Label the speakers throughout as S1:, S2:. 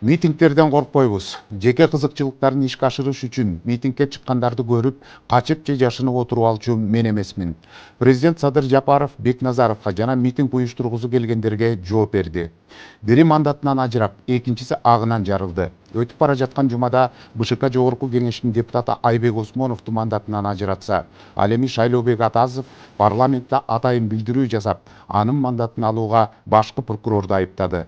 S1: Митингтерден коркпойбуз. Жеке кызыкчылыктарын ишке ашырыш үчүн митингге чыккандарды көрүп, качып же жашынып отуруп алчу мен эмесмин. Президент Садыр Жапаров Бекназаровго жана митинг уюштургузу келгендерге жооп берди. Бири мандатынан ажырап, экинчиси агынан жарылды. Өтүп бара жаткан жумада БШК Жогорку Кеңешинин депутаты Айбек Осмоновду мандатынан ажыратса, ал эми Шайлообек Атазов парламентте атайын билдирүү жасап, анын мандатын алууга башкы прокурорду айыптады.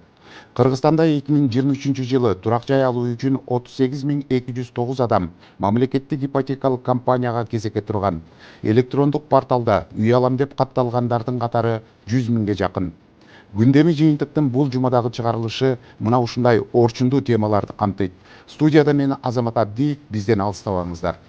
S1: Кыргызстанда 2023 жылы турак жай алуу үчүн 38.209 адам мамлекеттик ипотекалык компанияга кезекке турган. Электрондук порталда үй алам деп катталгандардын катары 100 миңге жакын. Gündemi жыйынтыктын бул жумадагы чыгарылышы мына ушундай орчундуу темаларды камтыйт. Студияда мен Азамат Абдиев, бизден алыстабаңыздар.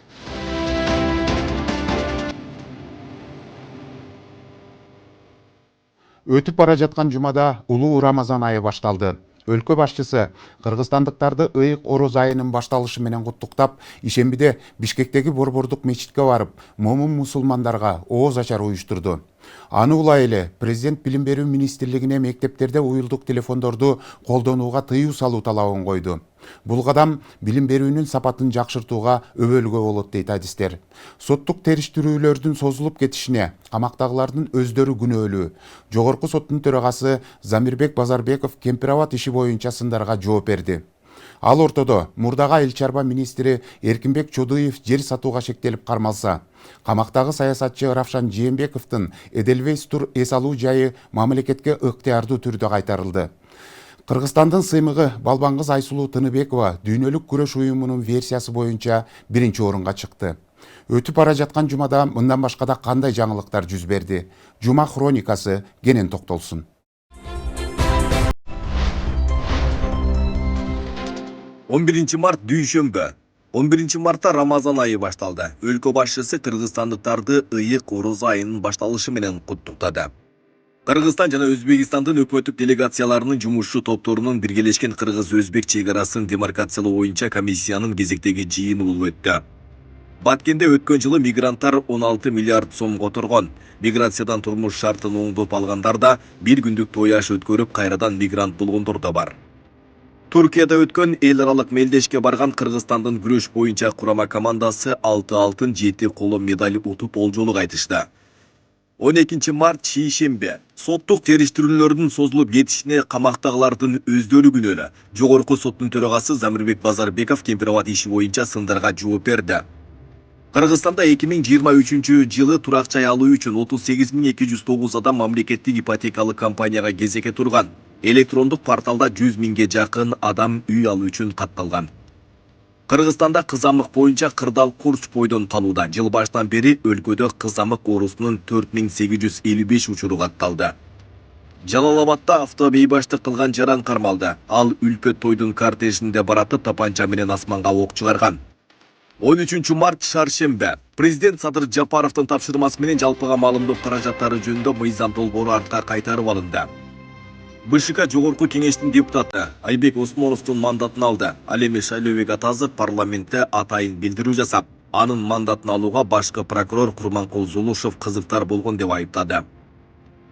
S1: Өтүп бара жаткан жумада улуу Рамазан айы башталды. Өлкө башчысы кыргызстандыктарды ыйык ороз айынын башталышы менен куттуктап, ишембиде Бишкектеги Борбордук мечитке барып, момун мусулмандарга ооз ачар уюштурду. Аны улай эле президент билим берүү министрлигине мектептерде уюлдук телефондорду колдонууга тыюу салуу талабын койду. Бул кадам билим берүүнүн сапатын жакшыртууга өбөлгө болот дейт адистер. Соттук териштирүүлөрдүн созулуп кетишине камактагылардын өздөрү күнөөлүү. Жогорку соттун төрагасы Замирбек Базарбеков Кемпирабад иши боюнча сындарга жооп берди. Ал ортодо мурдага айыл чарба министри Эркинбек Чодуев жер сатууга шектелип кармалса, камактагы саясатчы Равшан Жээнбековдун Эдельвейс тур эс алуу жайы мамлекетке ыктыярдуу түрдө кайтарылды. Кыргызстандын сыймыгы Балбан кыз Айсулуу Тыныбекова дүйнөлүк күрөш уюмунун версиясы боюнча биринчи орунга чыкты. Өтүп бара жаткан жумада мындан башка да кандай жаңылыктар жүз берди? Жума хроникасы кенен токтолсун.
S2: 11 март дүйшөмбү. 11 мартта Рамазан айы башталды. Өлкө башчысы кыргызстандыктарды ыйык ороз айынын башталышы менен куттуктады. Кыргызстан жана Өзбекстандын өкмөттүк делегацияларынын жумушчу топторунун биргелешкен кыргыз-өзбек чек-арасын демаркациялоо боюнча комиссиянын кезектеги жыйыны болуп өттү. Баткенде өткөн жылы мигранттар 16 миллиард сом которгон. Миграциядан турмуш шартын оңдоп алгандар да, бир күндүк той аш өткөрүп кайрадан мигрант болгондор да бар. Туркияда өткөн эл аралык мелдешке барган Кыргызстандын күрөш боюнча курама командасы 6 алтын 7 коло медаль утуп болжолу кайтышты. 12 март шейшембе. Соттук териштирүүлөрдүн созулуп кетишине камактагылардын өздөрү күнөөлүү. Жогорку соттун төрагасы Замирбек Базарбеков Кемпирабад иши боюнча сындарга жооп берди. Кыргызстанда 2023 жылы турак жай алуу үчүн 38.209 адам мамлекеттик ипотекалык компанияга кезекке турган. Электрондук порталда 100 миңге жакын адам үй алуу үчүн катталган. Кыргызстанда кызамык боюнча кырдаал курч бойдон калууда. Жыл баштан бери өлкөдө кызамык оорусунун 4855 учуру катталды. Жалалабадда автобейбаштык кылган жаран кармалды. Ал үлпөт тойдун кортежинде баратып тапанча менен асманга ок чыгарган. 13 март шаршембе. Президент Садыр Жапаровдун тапшырмасы менен жалпыга маалымдоо каражаттары жөнүндө мыйзам долбоору артка кайтарып алынды. БШК Жогорку Кеңештин депутаты Айбек Осмоновдун мандатын алды. Ал эми Шайлообек Атазов парламентте атайын билдирүү жасап, анын мандатын алууга башкы прокурор Курманкул Зулушев кызыктар болгон деп айыптады.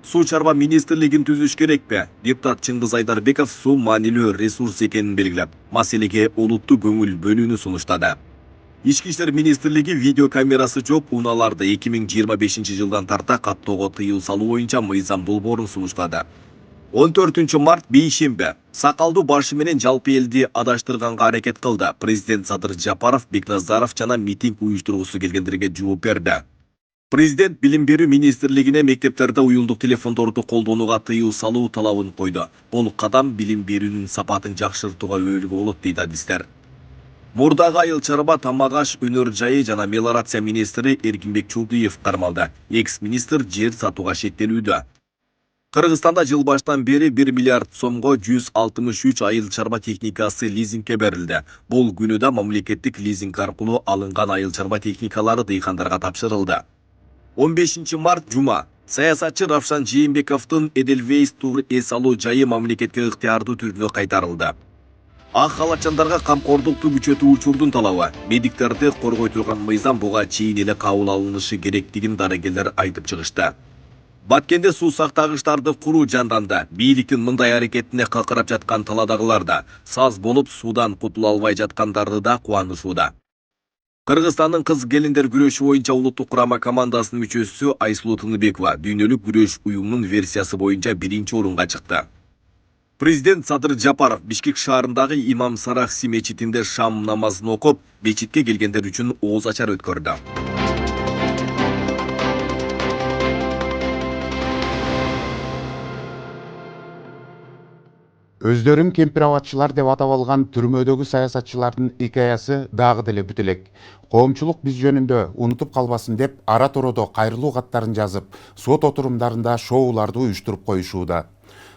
S2: Суу чарба министрлигин түзүш керекпи? Депутат Чыңгыз Айдарбеков суу маанилүү ресурс экенин белгилеп, маселеге олуттуу көңүл бөлүүнү сунуштады. Ички иштер министрлиги видео камерасы жок унааларды 2025 жылдан тарта каттоого тыюу салуу боюнча мыйзам долбоорун сунуштады. 14 март бейшембе. Сакалдуу башы менен жалпы элди адаштырганга аракет кылды. Президент Садыр Жапаров Бекназаров жана митинг уюштургусу келгендерге жооп берди. Президент билим берүү министрлигине мектептерде уюлдук телефондорду колдонууга тыюу салуу талабын койду. Бул кадам билим берүүнүн сапатын жакшыртууга өбөлгө болот дейт адистер. Мурдагы айыл чарба тамак аш өнөр жайы жана мелиорация министри Эркинбек Чодуев кармалды. Экс-министр жер сатууга шектелүүдө. Кыргызстанда жыл баштан бери 1 миллиард сомго 163 айыл чарба техникасы лизингке берилди. Бул күнүдө мамлекеттик лизинг аркылуу алынган айыл чарба техникалары дыйкандарга тапшырылды. 15 март жума. Саясатчы Равшан Жээнбековдун Эдельвейс тур эс алуу жайы мамлекетке ыктыярдуу түрдө кайтарылды. Ак халатчандарга камкордукту күчөтүү учурдун талабы. Медиктерди коргой турган мыйзам буга чейин эле кабыл алынышы керектигин дарыгерлер айтып чыгышты. Баткенде суу сактагычтарды куруу жанданды. Бийликтин мындай аракетине какырап жаткан таладагылар да саз болуп суудан кутула албай жаткандарды да кубанышууда. Кыргызстандын кыз келиндер күрөшү боюнча улуттук курама командасынын мүчөсү Айсулуу Тыныбекова дүйнөлүк күрөш уюмунун версиясы боюнча 1-орунга чыкты. Президент Садыр Жапаров Бишкек шаарындагы Имам Сарахси мечитинде шам намазын окуп, мечитке келгендер үчүн ооз ачар өткөрдү.
S1: Өздөрүн кемпирабатчылар деп атап алган түрмөдөгү саясатчылардын хикаясы дагы деле бүт элек. Коомчулук биз жөнүндө унутуп калбасын деп ара тоrodо кайрылуу каттарын жазып, сот отурумдарында шоуларды уюштуруп коюшууда.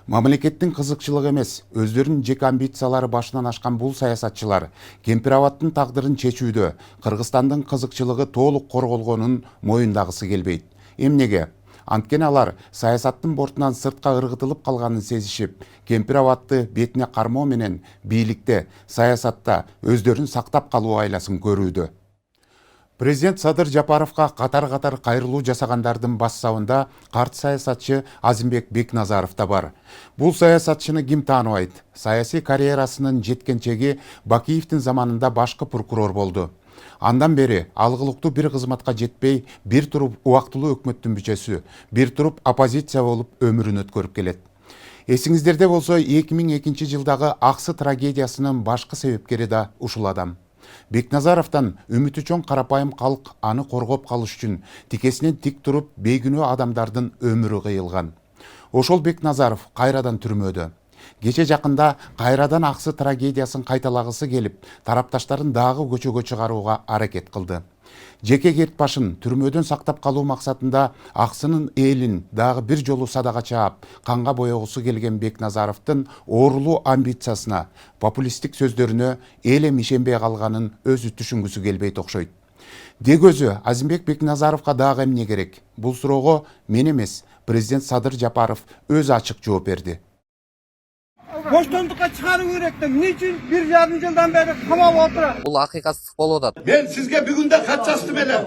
S1: Мамлекеттин кызыкчылыгы эмес, өздөрүнүн жеке амбициялары башынан ашкан бул саясатчылар кемпирабаттын тагдырын чечүүдө Кыргызстандын кызыкчылыгы толук корголгонун моюндагысы келбейт. Эмнеге? Анткени алар саясаттын бортунан сыртка ыргытылып калганын сезишип, Кемпирабатты бетине кармоо менен бийликте, саясатта өздөрүн сактап калуу айласын көрүүдө. Президент Садыр Жапаровго катар-катар кайрылуу жасагандардын бассабында карт саясатчы Азимбек Бекназаров да бар. Бул саясатчыны ким тааныбайт? Саясий карьерасынын жеткенчеги Бакиевдин заманында башкы прокурор болду. Андан бери алгылыктуу бир кызматка жетпей, бир туруп убактылуу өкмөттүн мүчөсү, бир туруп оппозиция болуп өмүрүн өткөрүп келет. Эсиңиздерде болсо 2002 жылдагы Аксы трагедиясынын башкы себепкери да ушул адам. Бекназаровдон үмүтү чоң карапайым калк аны коргоп калыш үчүн тикесинен тик туруп бейгүнөө адамдардын өмүрү кыйылган. Ошол Бекназаров кайрадан түрмөдө. Кече жакында кайрадан Аксы трагедиясын кайталагысы келип, тарапташтарын дагы көчөгө чыгарууга аракет кылды. Жеке керт башын түрмөдөн сактап калуу максатында Аксынын элин дагы бир жолу садага чаап, канга боегусу келген Бекназаровдун оорулуу амбициясына, популисттик сөздөрүнө элем ишенбей калганын өзү түшүнгүсү келбейт окшойт. Дегөзү Азимбек Бекназаровго дагы эмне керек? Бул суроого мен эмес, президент Садыр Жапаров өзү ачык жооп берди.
S3: Boştonlukka çıkarı yürekten. Niçin 1,5 yıldan beri kamal oturuyor?
S4: Бұл ақиқатсыздық болуп атат.
S5: Ben sizge bir günde kaç astım hele?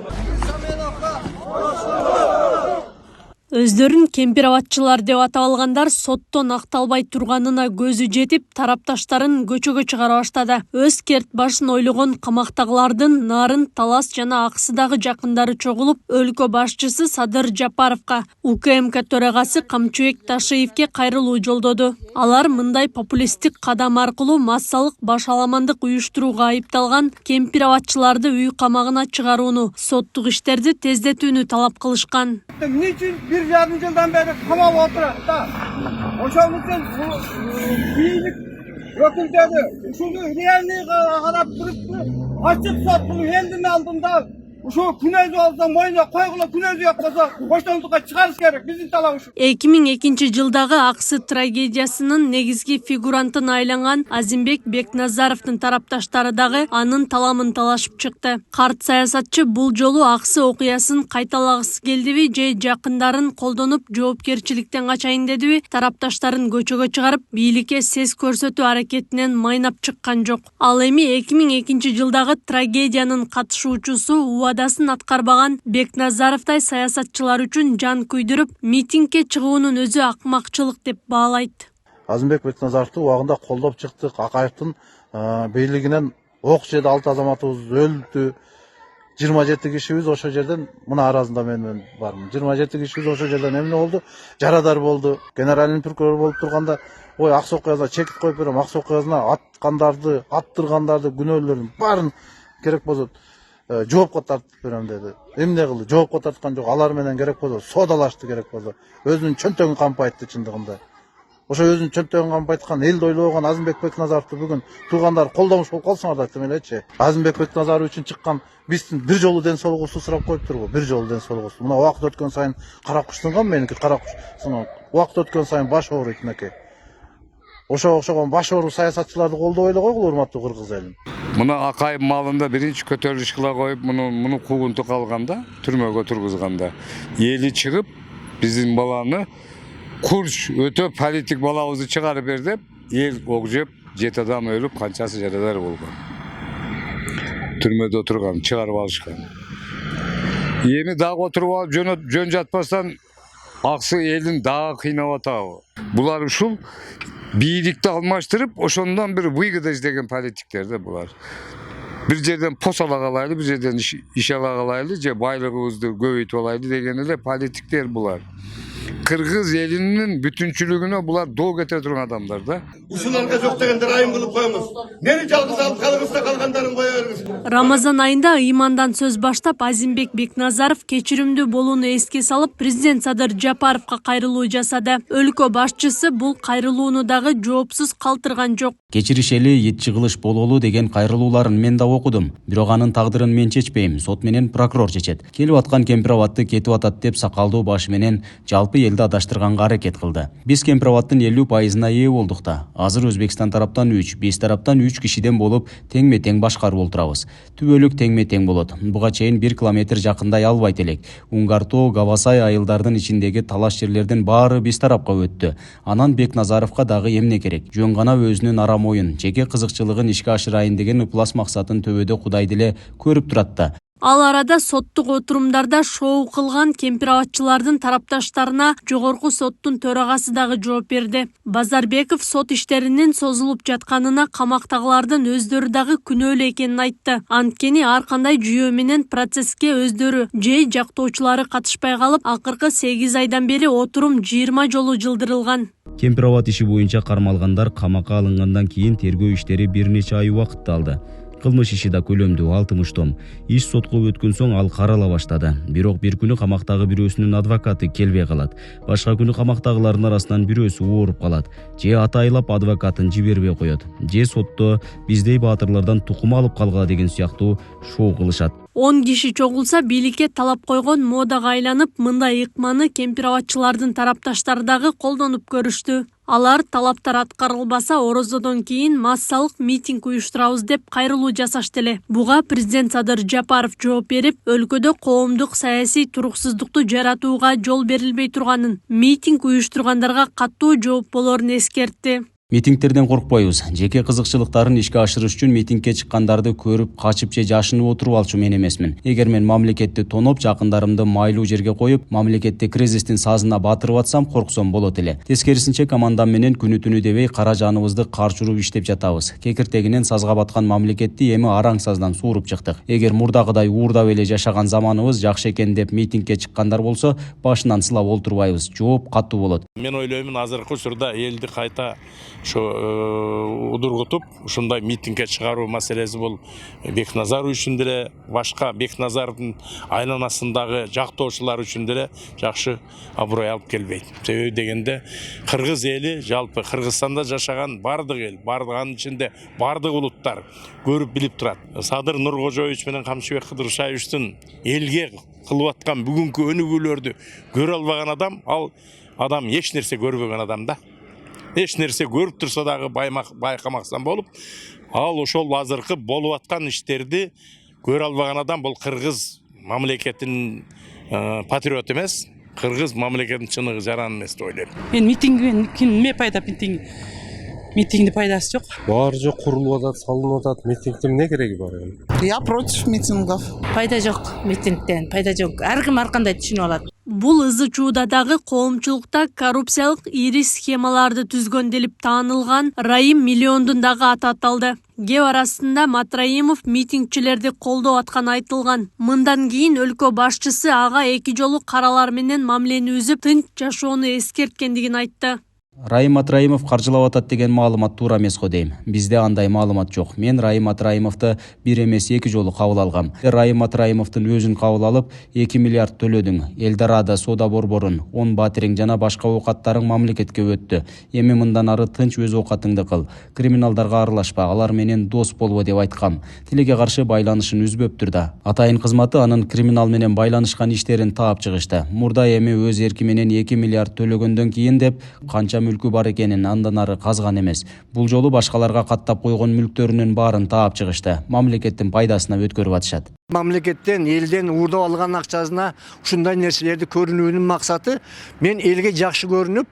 S6: Өздөрүн кемпирабатчылар деп атап алгандар соттон акталбай турганына көзү жетип, тарапташтарын көчөгө чыгара баштады. Өз керт башын ойлогон камактагылардын Нарын, Талас жана Аксыдагы жакындары чогулуп, өлкө башчысы Садыр Жапаровго, УКМК төрагасы Камчыбек Ташиевке кайрылуу жолдоду. Алар мындай популисттик кадам аркылуу массалык башаламандык уюштурууга айыпталган кемпирабатчыларды үй камагына чыгарууну, соттук иштерди тездетүүнү талап кылышкан.
S3: Niçin 1,5 yıldan beri kamal oturuyor? Oşanın için büyük röküldedi. Şunu realliği karap duruptu. Açık sot bunu kendini aldığında şu künezi olsa moyuna koygula künezi yapmasa boştonlukka çıkarış gerek. Bizim talabı şu.
S6: 2002 жылдагы Аксы трагедиясынын негизги фигурантын айланган Азимбек Бекназаровдун тарапташтары дагы анын таламын талашып чыкты. Карт саясатчы бул жолу Аксы окуясын кайталагысы келдиби же жакындарын колдонуп жоопкерчиликтен качайын дедиби, тарапташтарын көчөгө чыгарып, бийликке сес көрсөтүү аракетинен майнап чыккан жок. Ал эми 2002 жылдагы трагедиянын катышуучусу убадасын аткарбаган Бекназаровдай саясатчылар үчүн жан күйдүрүп, митингге чыгуунун өзү акмакчылык деп баалайт.
S7: Азимбек Бекназаровду убагында колдоп чыктык. Акаевдин бийлигинен ок жеди 6 азаматыбыз өлдү. 27 кишибиз ошол жерден, мына аразында мен бармын. 27 кишибиз ошол жерден эмне болду? Жарадар болду. Генеральный прокурор болуп турганда, ой, Аксы окуясына чекит коюп берем, Аксы окуясына аткандарды, аттыргандарды, күнөөлөрдүн баарын керек болсо жоопко тартып берем деди. Эмне кылды? Жоопко тарткан жок. Алар менен керек болсо содалашты, керек болсо. Өзүнүн чөнтөгүн кампайтты чындыгында. Ошо өзүнүн чөнтөгүн кампайткан, элди ойлогон Азимбек Бекназаровду бүгүн туугандар колдомуш болуп калсаңар да айтам элечи. Азимбек Бекназаров үчүн чыккан биздин бир жолу ден соолугусу сурап коюптурбу? Бир жолу ден соолугусу. Мына убакыт өткөн сайын кара куштунган меники кара куш. Убакыт өткөн сайын баш ооруйт мынакей. Ошого окшогон баш оору саясатчыларды колдобой эле койгула, урматтуу кыргыз элин.
S8: Мына Акаев малында биринчи көтөрүлүш кыла коюп, муну куугунту калганда, түрмөгө тургузганда, эли чыгып, биздин баланы курч өтө политик балабызды чыгарып бер деп, эл огжеп, 7 адам өлүп, канчасы жарадар болгон. Түрмөдө отурган, чыгарып алышкан. Эми дагы отуруп алып жөн жатпастан аксы элин дагы кыйнап атабы. Булар ушул бийликти алмаштырып, ошондон бир выгода издеген политиктер да булар. Bir жерден пос ала калайлы, bir жерден иш ала калайлы, же байлыгыбызды көбөйтүп алайлы деген эле политиктер булар. Кыргыз элинин бүтүнчүлүгүнө булар доо кете турган адамдар да.
S5: Ушуларга жок дегенде айым кылып коебуз. Мени жалгыз алып калыңызда калгандарын кое бериңиз.
S6: Рамазан айында ыймандан сөз баштап Азимбек Бекназаров кечиримдүү болууну эске салып, президент Садыр Жапаровго кайрылуу жасады. Өлкө башчысы бул кайрылууну дагы жоопсуз калтырган жок.
S4: Кечиришели, ет жыгылыш бололу деген кайрылууларын мен да окудум. Бирок анын тагдырын мен чечпейм, сот менен прокурор чечет. Келип аткан кемпир-абатты кетип атат деп сакалдуу башы менен жалпы элди адаштырганга аракет кылды. Биз кемпир-абаттын 50%-на ээ болдук да. Азыр Өзбекстан тараптан 3, биз тараптан 3 кишиден болуп теңме-тең башкарып отурабыз. Түбөлүк теңме-тең болот. Буга чейин 1 километр жакындай албайт элек. Уңгартоо, Гавасай айылдардын ичиндеги талаш жерлердин баары биз тарапка өттү. Анан Бекназаровго дагы эмне керек? Жөн гана өзүнүн арам оюн, жеке кызыкчылыгын ишке ашырайын деген ыплас максатын төбөдө Кудай деле көрүп турат да.
S6: Ал арада соттук отурумдарда шоу кылган кемпир-абатчылардын тарапташтарына жогорку соттун төрагасы дагы жооп берди. Базарбеков сот иштеринин созулуп жатканына камактагылардын өздөрү дагы күнөөлүү экенин айтты. Анткени ар кандай жүйө менен процесске өздөрү же жактоочулары катышпай калып, акыркы 8 айдан бери отурум 20 жолу жылдырылган.
S4: Кемпир-абат иши боюнча кармалгандар камакка алынгандан кийин тергөө иштери бир нече ай убакытты алды. Кылмыш иши да көлөмдүү 60 том. Иш сотко өткөн соң ал карала баштады. Бирок бир күнү камактагы бирөөсүнүн адвокаты келбей калат. Башка күнү камактагылардын арасынан бирөөсү ооруп калат. Же атайлап адвокатын жибербей коет. Же сотто биздей баатырлардан тукум алып калгыла деген сыяктуу шоу кылышат.
S6: 10 киши чогулса бийликке талап койгон модага айланып, мындай ыкманы кемпир-абатчылардын тарапташтары дагы колдонуп көрүштү. Алар талаптар аткарылбаса орозодон кийин массалык митинг уюштурабыз деп кайрылуу жасашты эле. Буга президент Садыр Жапаров жооп берип, өлкөдө коомдук саясий туруксуздукту жаратууга жол берилбей турганын, митинг уюштургандарга катуу жооп болорун эскертти.
S4: Митингтерден коркпойбуз. Жеке кызыкчылыктарын ишке ашырыш үчүн митингке чыккандарды көрүп, качып же жашынып отуруп алчу мен эмесмин. Эгер мен мамлекетти тоноп, жакындарымды майлуу жерге коюп, мамлекетти кризистин сазына батырып атсам, корксом болот эле. Тескерисинче командам менен күнү-түнү дебей кара жаныбызды карчуруп иштеп жатабыз. Кекиртегинен сазга баткан мамлекетти эми араң саздан сууруп чыктык. Эгер мурдагыдай уурдап эле жашаган заманыбыз жакшы экен деп митингке чыккандар болсо, башынан сылап олтурбайбыз. Жооп катуу болот.
S9: Мен ойлоймун, азыркы учурда элди кайта удургутуп ушундай митингге чыгаруу маселеси бул Бекназаров үчүн деле, башка Бекназаровдун айланасындагы жактоочулар үчүн деле жакшы аброй алып келбейт. Себеби дегенде кыргыз эли, жалпы Кыргызстанда жашаган бардык эл, бардыгынын ичинде бардык улуттар көрүп билип турат. Садыр Нуркожоевич менен Камчыбек Кыдыршаевичтин элге кылып аткан бүгүнкү өнүгүүлөрдү көрө албаган адам, ал адам эч нерсе көрбөгөн адам да. Эч нерсе көрүп турса дагы байкамаксан болуп, ал ошол азыркы болуп аткан иштерди көрө албаган адам бул кыргыз мамлекетинин патриот эмес, кыргыз мамлекетинин чыныгы жаран эмес деп ойлойм.
S10: Мен митингмен эмне пайда митингде пайдасы жок.
S11: Баары жок, курулуп атат, салынып атат. Митингдин эмне кереги бар эми?
S12: Я против митингов.
S10: Пайда жок митингден, пайда жок. Ар ким ар кандай түшүнүп алат.
S6: Бул ызы чуудадагы коомчулукта коррупциялык ири схемаларды түзгөнделип таанылган Раим Миллиондун дагы аты аталды. Кеп арасында Матраимов митингчилерди колдоп атканы айтылган. Мындан кийин өлкө башчысы ага 2 жолу каралар менен мамилени үзүп, тынч жашоону эскерткендигин айтты.
S4: Раим Матраимов каржылап атат деген маалымат туура эмес го дейм. Бизде андай маалымат жок. Мен Раим Матраимовду бир эмес 2 жолу кабыл алгам. Раим Матраимовдун өзүн кабыл алып 2 миллиард төлөдүң. Элдорадо соода борборун, 10 батириң жана башка оокаттарың мамлекетке өттү. Эми мындан ары тынч өз оокатыңды кыл. Криминалдарга аралашпа, алар менен дос болбо деп айткам. Тилекке каршы байланышын үзбөптүр да. Атайын кызматы анын криминал менен байланышкан иштерин таап чыгышты. Мурда эми өз эрки менен 2 миллиард төлөгөндөн кийин деп канча мүлкү бар экенин андан ары казган эмес. Бул жолу башкаларга каттап койгон мүлктөрүнүн баарын таап чыгышты. Мамлекеттин пайдасына өткөрүп атышат.
S3: Мамлекеттен, элден уурдап алган акчасына ушундай нерселерди көрүнүүнүн максаты мен элге жакшы көрүнүп,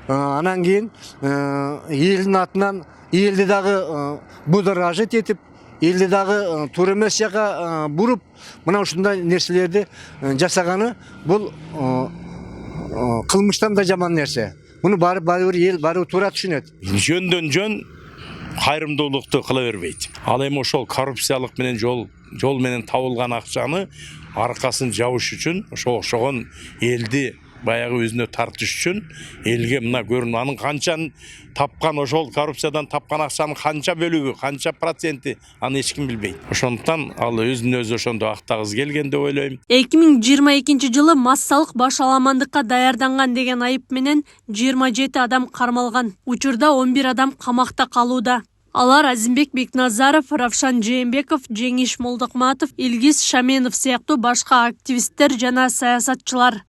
S3: анан кийин элдин атынан элди дагы будоражить этип, элди дагы туура эмес жака буруп, мына ушундай нерселерди жасаганы бул кылмыштан да жаман нерсе. Муну баары бир эл баары туура түшүнөт.
S9: Жөндөн жөн кайрымдуулукту кыла бербейт. Ал эми ошол коррупциялык менен жол менен табылган акчаны аркасын жабыш үчүн ошо ошогон элди баягы өзүнө тартыш үчүн элге мына көрүн анын канчаны тапкан, ошол коррупциядан тапкан акчанын канча бөлүгү, канча проценти аны эч ким билбейт. Ошондуктан ал өзүн өзү ошондо актагысы келген деп ойлойм.
S6: 2022 жылы массалык баш аламандыкка даярданган деген айып менен 27 адам кармалган. Учурда 11 адам камакта калууда. Алар Азимбек Бекназаров, Равшан Жээнбеков, Жеңиш Молдокматов, Илгиз Шаменов сыяктуу башка активисттер жана саясатчылар.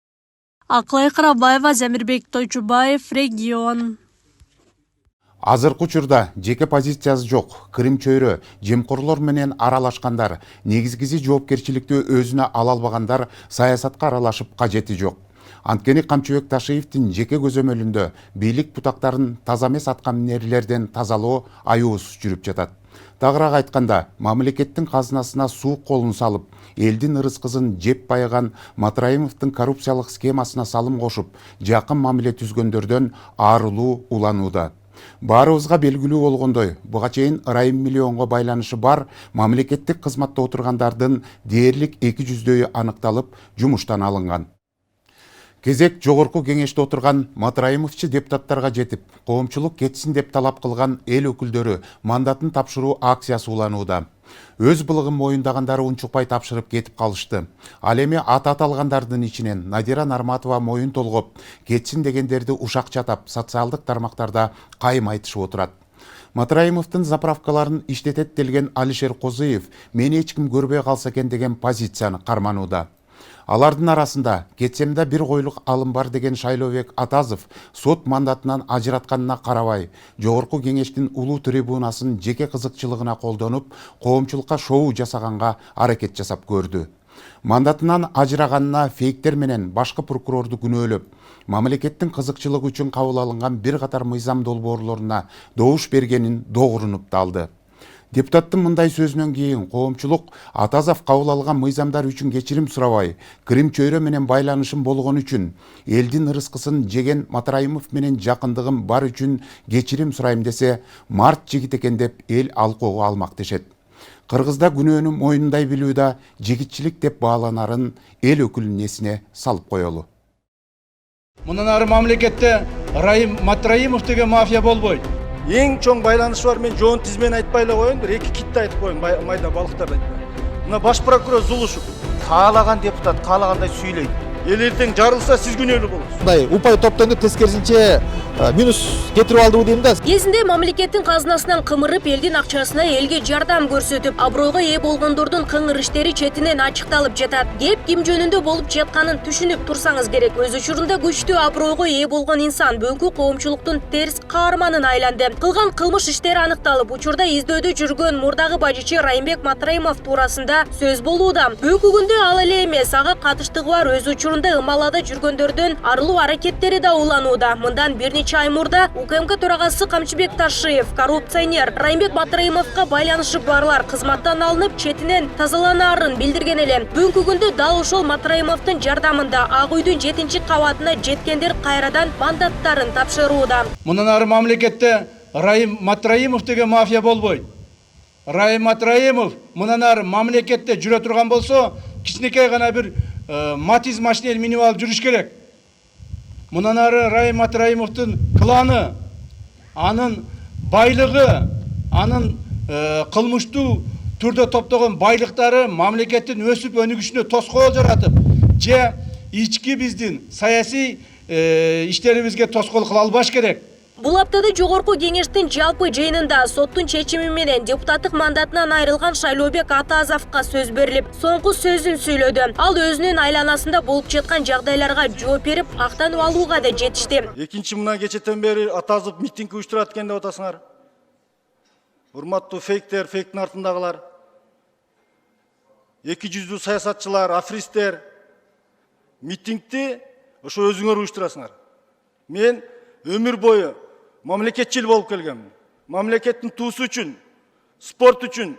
S6: Аклай Карабаева, Замирбек Тойчубаев, Регион.
S1: Азыркы учурда жеке позициясы жок, кырым чөйрө, жемкорлор менен аралашкандар, негизгиси жоопкерчиликти өзүнө ала албагандар саясатка аралашып кажети жок. Анткени Камчыбек Ташиевдин жеке көзөмөлүндө бийлик бутактарын таза эмес аткаминерлерден тазалоо аюусуз жүрүп жатат. Тагыраак айтканда, мамлекеттин казынасына суук колун салып, элдин ырыскысын жеп байыган Матраимовдун коррупциялык схемасына салым кошуп, жакын мамиле түзгөндөрдөн аарылуу уланууда. Баарыбызга белгилүү болгондой, буга чейин Райым миллионго байланышы бар мамлекеттик кызматта отургандардын дээрлик 200дөйү аныкталып, жумуштан алынган. Кезек жогорку кеңеште отурган Матраимовчу депутаттарга жетип, коомчулук кетсин деп талап кылган эл өкүлдөрү мандатын тапшыруу акциясы уланууда. Өз былыгын моюндагандары унчукпай тапшырып кетип калышты. Ал эми аты аталгандардын ичинен Надира Нарматова моюн толгоп, кетсин дегендерди ушакчатап, социалдык тармактарда кайым айтышып отурат. Матраимовдун заправкаларын иштетет делген Алишер Козыев мени эч ким көрбөй калса экен деген позицияны карманууда. Алардын арасында кетсемде бир койлук алым бар деген Шайлообек Атазов сот мандатынан ажыратканына карабай, жогорку кеңештин улуу трибунасын жеке кызыкчылыгына колдонуп, коомчулукка шоу жасаганга аракет жасап көрдү. Мандатынан ажыраганына фейктер менен башкы прокурорду күнөөлөп, мамлекеттин кызыкчылыгы үчүн кабыл алынган бир катар мыйзам долбоорлоруна добуш бергенин догурунуп далды. Депутаттын мындай сөзүнөн кийин коомчулук Атазов кабыл алган мыйзамдар үчүн кечирим сурабай, Кырым чөйрө менен байланышым болгон үчүн, элдин ырыскысын жеген Матраимов менен жакындыгым бар үчүн кечирим сурайм десе, март жигит экен деп эл алкоого алмак дешет. Кыргызда күнөөнү моюндай билүү да жигитчилик деп бааланарын эл өкүлүнүн эсине салып коелу.
S3: Мындан ары мамлекетте Райым Матраимов деген мафия болбойт. Ең чоң байланышы бар, мен жоон тизмени айтпай эле коеюн, бир эки китти айтып коеюн, майда балыктарды айтпай. Мына баш прокурор Зулушев каалаган депутат каалагандай сүйлөйт. Эл эртең жарылса сиз күнөөлүү болосуз.
S12: Мындай упай топтонду тескерисинче минус кетирип алдыбы дейм да.
S13: Кезинде мамлекеттин казынасынан кымырып, элдин акчасына элге жардам көрсөтүп, абройго ээ болгондордун кыңыр иштери четинен ачыкталып жатат. Кеп ким жөнүндө болуп жатканын түшүнүп турсаңыз керек. Өз учурунда күчтүү абройго ээ болгон инсан бүгүнкү коомчулуктун терс каарманына айланды. Кылган кылмыш иштери аныкталып, учурда издөөдө жүргөн мурдагы бажычы Райымбек Матраимов туурасында сөз болууда. Бүгүнкү күндө ал эле эмес, ага катыштыгы бар өз учурунда ымалада жүргөндөрдөн арылуу аракеттери да уланууда. Мындан бир нече ай мурда УКМК төрагасы Камчыбек Ташиев коррупционер Райымбек Матраимовго байланышы барлар кызматтан алынып, четинен тазаланаарын билдирген эле. Бүгүнкү күндө дал ошол Матраимовдун жардамында Ак үйдүн 7-кабатына жеткендер кайрадан мандаттарын тапшырууда.
S3: Мындан ары мамлекетте Райым Матраимов деген мафия болбойт. Райым Матраимов мындан ары мамлекетте жүрө турган болсо, кичинекей гана бир Матиз машинел минип алып жүрүш керек. Мындан ары Райым Матраимовдун кланы, анын байлыгы, анын кылмыштуу түрдө топтогон байлыктары мамлекеттин өсүп өнүгүшүнө тоскоол жаратып, же ички биздин саясий иштерибизге тоскоол кыла албаш керек.
S13: Бул аптада жогорку кеңештин жалпы жыйынында соттун чечими менен депутаттык мандатынан айрылган Шайлообек Атазовго сөз берилип, соңку сөзүн сүйлөдү. Ал өзүнүн айланасында болуп жаткан жагдайларга жооп берип, актанып алууга да жетишти.
S3: Экинчи мына кечетен бери Атазов митинг уюштурат экен деп атасыңар. Урматтуу фейктер, фейктин артындагылар, 200 саясатчылар, афристер, митингти ошо өзүңөр уюштурасыңар. Мен өмүр бою мамлекетчил болуп келгенмин. Мамлекеттин туусу үчүн, спорт үчүн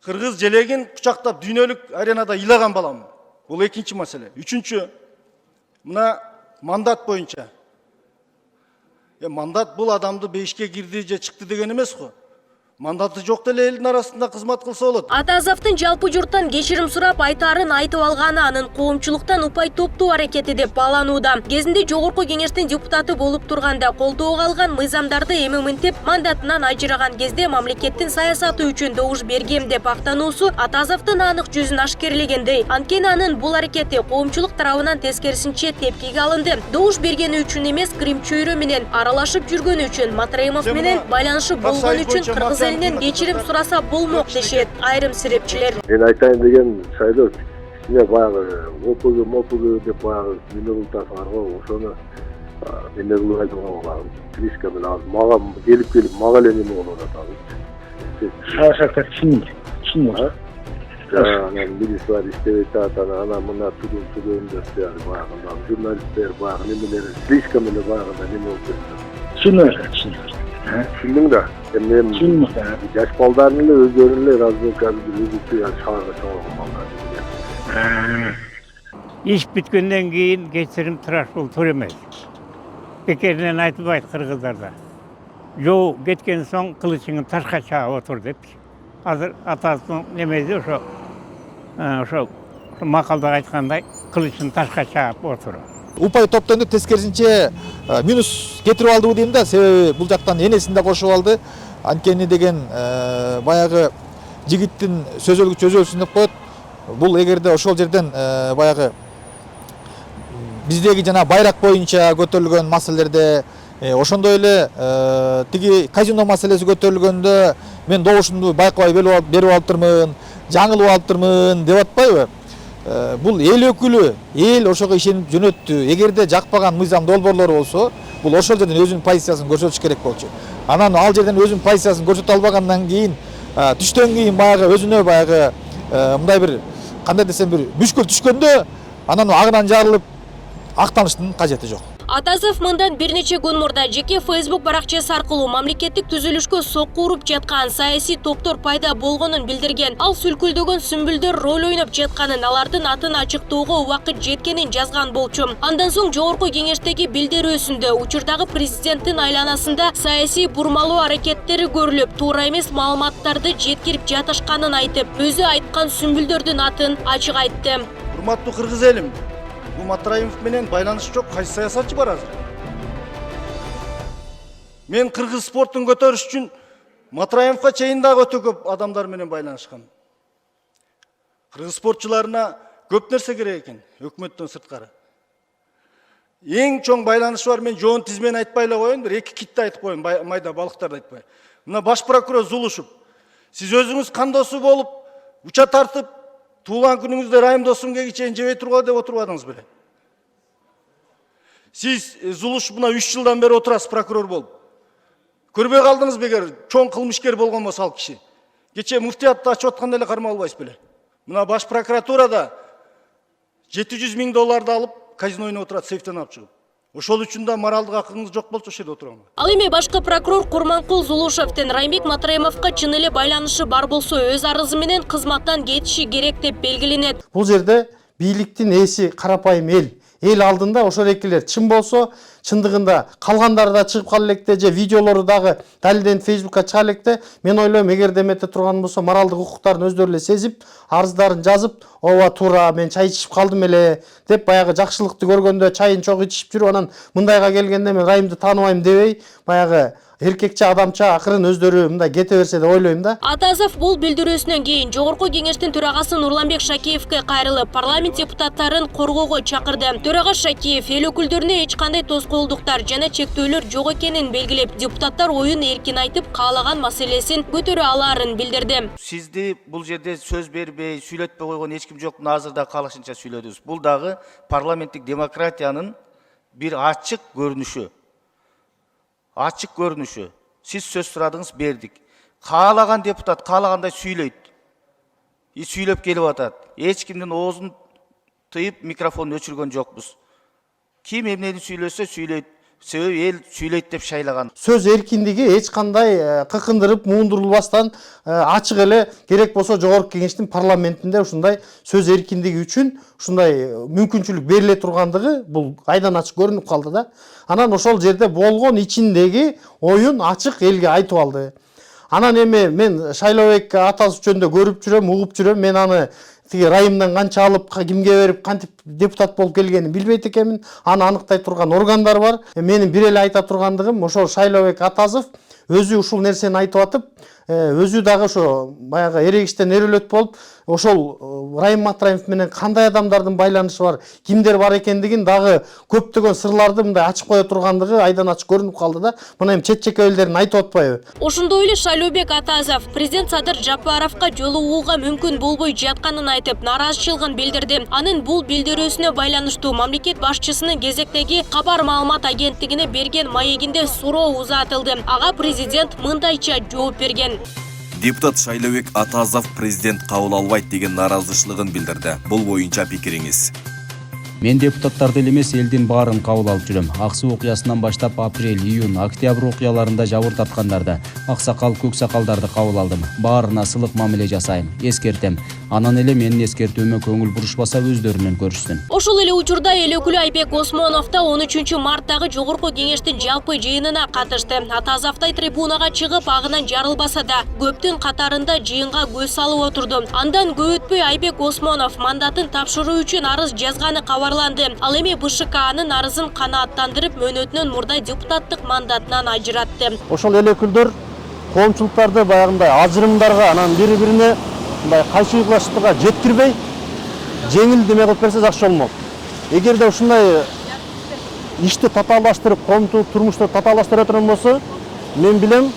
S3: кыргыз желегин кучактап дүйнөлүк аренада ыйлаган баламын. Бул экинчи маселе. Үчүнчү, мына мандат боюнча. Мандат бұл адамды бейішке кирди же чыкты деген эмес го. Мандаты жоқ деле элдин арасында кызмат кылса болот.
S13: Атазовдун жалпы журттан кечирим сурап айтарын айтып алганы анын коомчулуктан упай топтоо аракети деп бааланууда. Кезинде жогорку кеңештин депутаты болуп турганда колдоого алган мыйзамдарды эми мынтип мандатынан ажыраган кезде мамлекеттин саясаты үчүн добуш бергем деп актануусу Атазовдун анық жүзүн ашкерлегендей. Анткени анын бул аракети коомчулук тарабынан тескерисинче тепкиге алынды. Добуш бергени үчүн эмес, Крим чөйрө менен аралашып жүргөнү үчүн, Матраимов менен байланышы болгон үчүн Кыргыз элинен кечирим сураса болмок дешет айрым серепчилер.
S11: Мен айтайын деген шайлоо кичине баягы ОПГ деп баягы неме кылтасыңар го, ошону неме кылып айтууга болот. Кришка менен азыр мага келип мага эле неме болуп атат.
S3: Шашакта чын.
S11: Анан милиция иштебей атат, анан мына тудун деп баягы журналисттер баягы немелер кришка менен баягы неме болуп кетти.
S3: Чын.
S11: Түшүндүң да. Мен жаш балдарын эле өздөрүн эле разведка өзү шаарга чыгарган.
S3: Иш бүткөндөн кийин кечирим тураш бул туура эмес. Бекеринен айтылбайт кыргыздарда. Жол кеткен соң кылычыңы ташка чаап отур деп. Азыр атасынын немеси ошо макалда айткандай кылычын ташка чаап отур.
S12: Упай топтонду тескерисинче минус кетирип алдыбы дейм да, себеби бул жактан энесин да кошуп алды. Анткени деген баягы жигиттин сөзөлгүчү деп коет. Бул эгерде ошол жерден баягы биздеги жана байрак боюнча көтөрүлгөн маселелерде ошондой эле тиги казино маселеси көтөрүлгөндө мен добушумду байкабай берип алыптырмын, жаңылып алыптырмын деп атпайбы? Бул эл өкүлү, эл ошого ишенип жөнөттү. Эгерде жакпаган мыйзам долбоорлору болсо, бул ошол жерден өзүнүн позициясын көрсөтүш керек болчу. Анан ал жерден өзүнүн позициясын көрсөтө албагандан кийин, түштөн кийин баягы өзүнө баягы мындай бир кандай десем бир мүшкүл түшкөндө, анан агынан жарылып актаныштын кажети жок.
S13: Атазов мындан бир нече күн мурда жеке Facebook баракчасы аркылуу мамлекеттик түзүлүшкө сокку уруп жаткан саясий топтор пайда болгонун билдирген. Ал сүлкүлдөгөн сүмбүлдөр роль ойноп жатканын, алардын атын ачыктоого убакыт жеткенин жазган болчу. Андан соң жогорку кеңештеги билдирүүсүндө учурдагы президенттин айланасында саясий бурмалоо аракеттери көрүлүп, туура эмес маалыматтарды жеткирип жатышканын айтып, өзү айткан сүмбүлдөрдүн атын ачык айтты.
S3: Урматтуу кыргыз элим, бул Матраимов менен байланыш жок, кайсы саясатчы бар азыр? Мен кыргыз спортун көтөрүш үчүн Матраимовго чейин дагы өтө көп адамдар менен байланышкан. Кыргыз спортчуларына көп нерсе керек экен, өкмөттөн сырткары. Эң чоң байланышы бар, мен жоон тизмени айтпай эле коеюн, бир эки китти айтып коеюн, майда балыктарды айтпай. Мына баш прокурор Зулушев, сиз өзүңүз кандосу болуп, уча тартып, туулган күнүңүздө Райым Досумбекке чейин жебей турган деп отурбадыңыз беле? Сиз Зулуш мына 3 жылдан бери отурасыз прокурор болуп. Көрбөй калдыңыз бегер, чоң кылмышкер болгон болсо ал киши. Кече муфтиятты ачып атканда эле кармалып албайсыз беле? Мына баш прокуратурада $700 000 алып, казино ойноп отурат, сейфтен алып чыгып. Ошол үчүн да моралдык акыңыз жок болчу ошол жерде отурган.
S13: Ал эми башкы прокурор Курманкул Зулушевдин Раймбек Матраимовго чын эле байланышы бар болсо, өз арызы менен кызматтан кетиши керек деп белгиленет.
S14: Бул жерде бийликтин ээси карапайым эл алдында ошол экилер чын болсо, чындыгында калгандары да чыгып кала электе же видеолору дагы далилденип Facebookка чыга электе. Мен ойлойм, эгерде эмете турган болсо, моралдык укуктарын өздөрү эле сезип, арыздарын жазып, ооба туура мен чай ичип калдым эле деп баягы жакшылыкты көргөндө чайын чок ичип жүрүп, анан мындайга келгенде мен Райымды тааныбайм дебей, баягы эркекче адамча акырын өздөрү мындай кете берсе деп ойлойм да.
S13: Атазов бул билдирүүсүнөн кийин жогорку кеңештин төрагасы Нурланбек Шакиевке кайрылып, парламент депутаттарын коргоого чакырды. Төрага Шакиев эл өкүлдөрүнө эч кандай тоскоолдуктар жана чектөөлөр жок экенин белгилеп, депутаттар оюн эркин айтып, каалаган маселесин көтөрө алаарын билдирди.
S3: Сизди бул жерде сөз бербей, сүйлөтпөй койгон эч ким жок, азырда калышынча сүйлөдүңүз. Бул дагы парламенттик демократиянын бир ачык көрүнүшү. Açık görünüşü. Siz söz suradınız, berdik. Kağlagan deputat, kağlagандай süyleyt. Süylöp gelip atat. Hiç kimden oğuzun tıyıp mikrofonunu öçürgön jokpuz. Kim emneni süylöse süyleyt.
S12: себеби эл сүйлөйт деп шайлаган.
S14: Сөз эркиндиги эч кандай кыкындырып, муундурулбастан ачык эле керек болсо жогорку кеңештин парламентинде ушундай сөз эркиндиги үчүн ушундай мүмкүнчүлүк бериле тургандыгы бул айдан ачык көрүнүп калды да. Анан ошол жерде болгон ичиндеги оюн ачык элге айтып алды. Анан эми мен Шайлообек атасы жөнүндө көрүп жүрөм, угуп жүрөм. Мен аны тиги райымдан канча алып, кимге берип, кантип депутат болуп келгенин билбейт экенмин. Аны аныктай турган органдар бар. Менин бир эле айта тургандыгым, ошол Шайлообек Атазов өзү ушул нерсени айтып атып, өзү дагы ошо баягы эрегиштен эрөлөт болуп, ошол Райым Матраимов менен кандай адамдардын байланышы бар, кимдер бар экендигин дагы көптөгөн сырларды мындай ачып кое тургандыгы айдан ачык көрүнүп калды да. Мына эми чет-чек элдерин айтып атпайбы?
S13: Ошондой эле Шайлообек Атазов президент Садыр Жапаровго жолугууга мүмкүн болбой жатканын айтып, нааразычылыгын билдирди. Анын бул билдирүүсүнө байланыштуу мамлекет башчысынын кезектеги кабар маалымат агенттигине берген маегинде суроо узатылды. Ага президент мындайча жооп берген.
S2: Депутат Шайлообек Атазов президент кабыл албайт деген нааразычылыгын билдирди. Бул боюнча пикириңиз?
S4: Мен депутаттарды эле эмес, элдин баарын кабыл алып жүрөм. Аксы окуясынан баштап апрель, июнь, октябрь окуяларында жабыр тарткандарды, аксакал, көксакалдарды кабыл алдым. Баарына сылык мамиле жасайм, эскертем. Анан эле менин эскертүүмө көңүл бурушпаса өздөрүнөн көрүшсүн.
S13: Ошол эле учурда эл өкүлү Айбек Осмонов да 13 марттагы жогорку кеңештин жалпы жыйынына катышты. Атазовтай трибунага чыгып, агынан жарылбаса да, көптүн катарында жыйынга көз салып отурду. Андан көп өтпөй Айбек Осмонов мандатын тапшыруу үчүн арыз жазганы кабарланды. Ал эми БШК анын арызын канааттандырып, мөөнөтүнөн мурда депутаттык мандатынан ажыратты.
S14: Ошол эл өкүлдөр коомчулуктарды баягындай ажырымдарга, анан бири-бирине мындай кайшылыктарга жеткирбей, жеңил деме кылып берсе жакшы болмок. Эгерде ушундай ишти татаалдаштырып, коомчулук турмушту татаалдаштыра турган болсо, мен билем,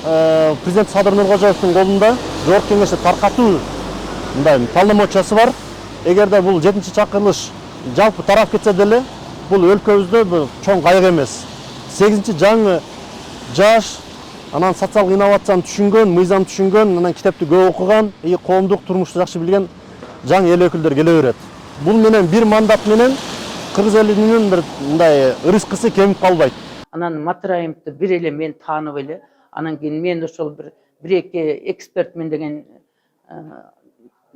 S14: президент Садыр Нуркожоевдун колунда жогорку кеңешти таркатуу мындай полномочиясы бар. Эгерде бул 7-чи чакырылыш жалпы тарап кетсе деле, бул өлкөбүздө чоң кайгы эмес. 8-чи жаңы жаш, анан социалдык инновацияны түшүнгөн, мыйзам түшүнгөн, анан китепти көп окуган, коомдук турмушту жакшы билген жаңы эл өкүлдөр келе берет. Бул менен бир мандат менен кыргыз элинин бир мындай рызкысы кемип калбайт.
S10: Анан Матраимовду бир эле мен таанып эле, анан кийин мен ошол бир-эки экспертмен деген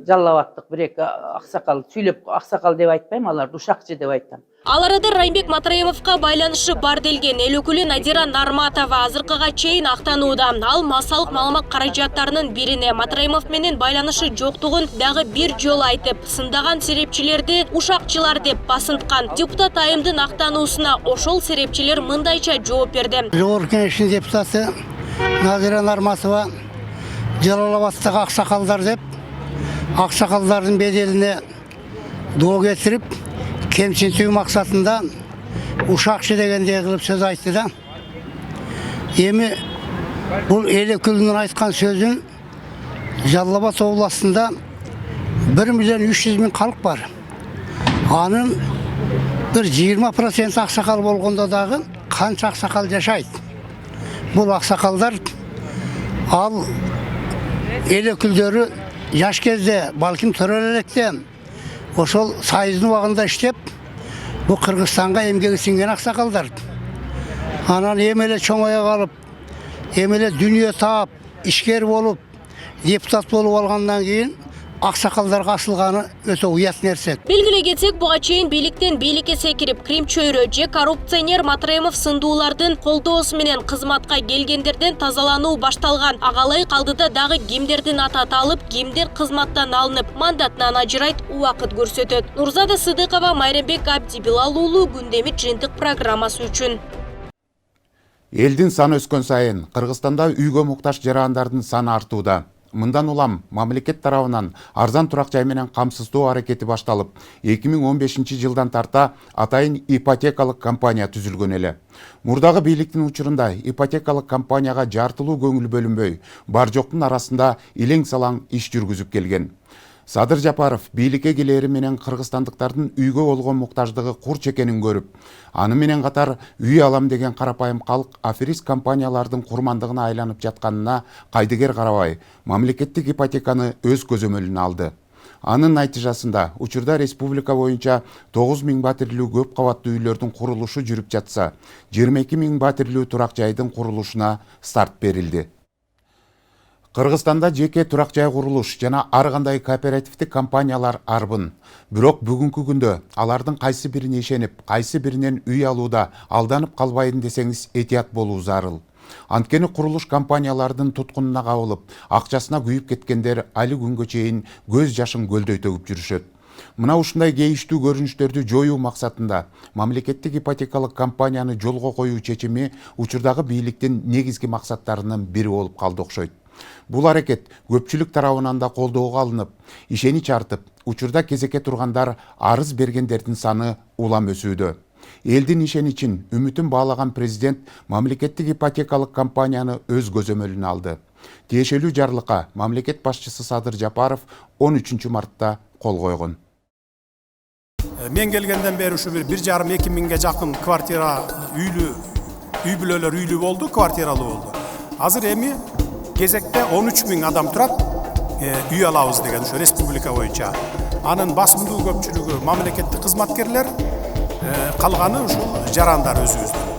S10: жаллабаттык бир-эки аксакал сүйлөп, аксакал деп айтпайм, аларды ушакчы деп айтам.
S13: Ал арада Райымбек Матраимовго байланышы бар делген эл өкүлү Надира Нарматова азыркыга чейин актанууда. Ал массалык маалымат каражаттарынын бирине Матраимов менен байланышы жоктугун дагы бир жолу айтып, сындаган серепчилерди ушакчылар деп басынткан. Депутат Айымдын актануусуна ошол серепчилер мындайча жооп берди.
S3: Жогорку кеңештин депутаты Надира Нарматова Жалалабадтагы аксакалдар деп, аксакалдардын беделине доо кетирип, кемсинтүү максатында ушакчы дегендей кылып сөз айтты да. Эми бул эл өкүлүнүн айткан сөзүн Жалал-Абад областында 1.300.000 калк бар. Анын бир 20% аксакал болгондо дагы канча аксакал жашайт. Бул аксакалдар ал эл өкүлдөрү жаш кезде, балким төрө электе ошол сайыздын убагында иштеп, бу Кыргызстанга эмгеги сиңген аксакалдар. Анан эми эле чоңоя калып, эми эле дүнүйө таап, ишкер болуп, депутат болуп алгандан кийин аксакалдарга асылганы өтө уят нерсе.
S13: Белгилей кетсек, буга чейин бийликтен бийликке секирип, крим чөйрө же коррупционер Матраимов сындуулардын колдоосу менен кызматка келгендерден тазалануу башталган. Агалай калдыда дагы кимдердин аты аталып, кимдер кызматтан алынып, мандатынан ажырайт, убакыт көрсөтөт. Нурзада Сыдыкова, Майрамбек Абдибилал уулу, Күндөмүт жыйынтык программасы үчүн.
S1: Элдин саны өскөн сайын Кыргызстанда үйгө муктаж жарандардын саны артууда. Мындан улам мамлекет тарабынан арзан турак жай менен камсыздоо аракети башталып, 2015 жылдан тарта атайын ипотекалык компания түзүлгөн эле. Мурдагы бийликтин учурунда ипотекалык компанияга жартылуу көңүл бөлүнбөй, бар жоктун арасында илең салаң иш жүргүзүп келген. Садыр Жапаров бийликке келери менен кыргызстандыктардын үйгө болгон муктаждыгы курч экенин көрүп, аны менен катар үй алам деген карапайым калк аферист компаниялардын курмандыгына айланып жатканына кайдыгер карабай, мамлекеттик ипотеканы өз көзөмөлүнө алды. Анын айтыжасында учурда республика боюнча 9.000 батирлүү көп кабаттуу үйлөрдүн курулушу жүрүп жатса, 22.000 батирлүү турак жайдын курулушуна старт берилди. Кыргызстанда жеке турак жай курулуш жана ар кандай кооперативдик компаниялар арбын. Бирок бүгүнкү күндө алардын кайсы бирине ишенип, кайсы биринен үй алууда алданып калбайын десеңиз этият болуу зарыл. Анткени курулуш компаниялардын туткунуна кабылып, акчасына күйүп кеткендер али күнгө чейин көз жашын көлдөй төгүп жүрүшөт. Мына ушундай кейиштүү көрүнүштөрдү жоюу максатында мамлекеттик ипотекалык компанияны жолго коюу чечими учурдагы бийликтин негизги максаттарынын бири болуп калды окшойт. Бул аракет көпчүлүк тарабынан да колдоого алынып, ишенич артып, учурда кезекке тургандар арыз бергендердин саны улам өсүүдө. Элдин ишеничин, үмүтүн баалаган президент мамлекеттик ипотекалык компанияны өз көзөмөлүнө алды. Тиешелүү жарлыкка мамлекет башчысы Садыр Жапаров 13 мартта кол койгон.
S15: Мен келгенден бери ушу 1,5-2 миңге жакын квартира үй бүлөлөр үйлүү болду, квартиралуу болду. Азыр эми кезекте 13.000 адам турат, үй алабыз деген ушу республика боюнча. Анын басымдуу көпчүлүгү мамлекеттик кызматкерлер, калганы ушул жарандар өзүбүздүн.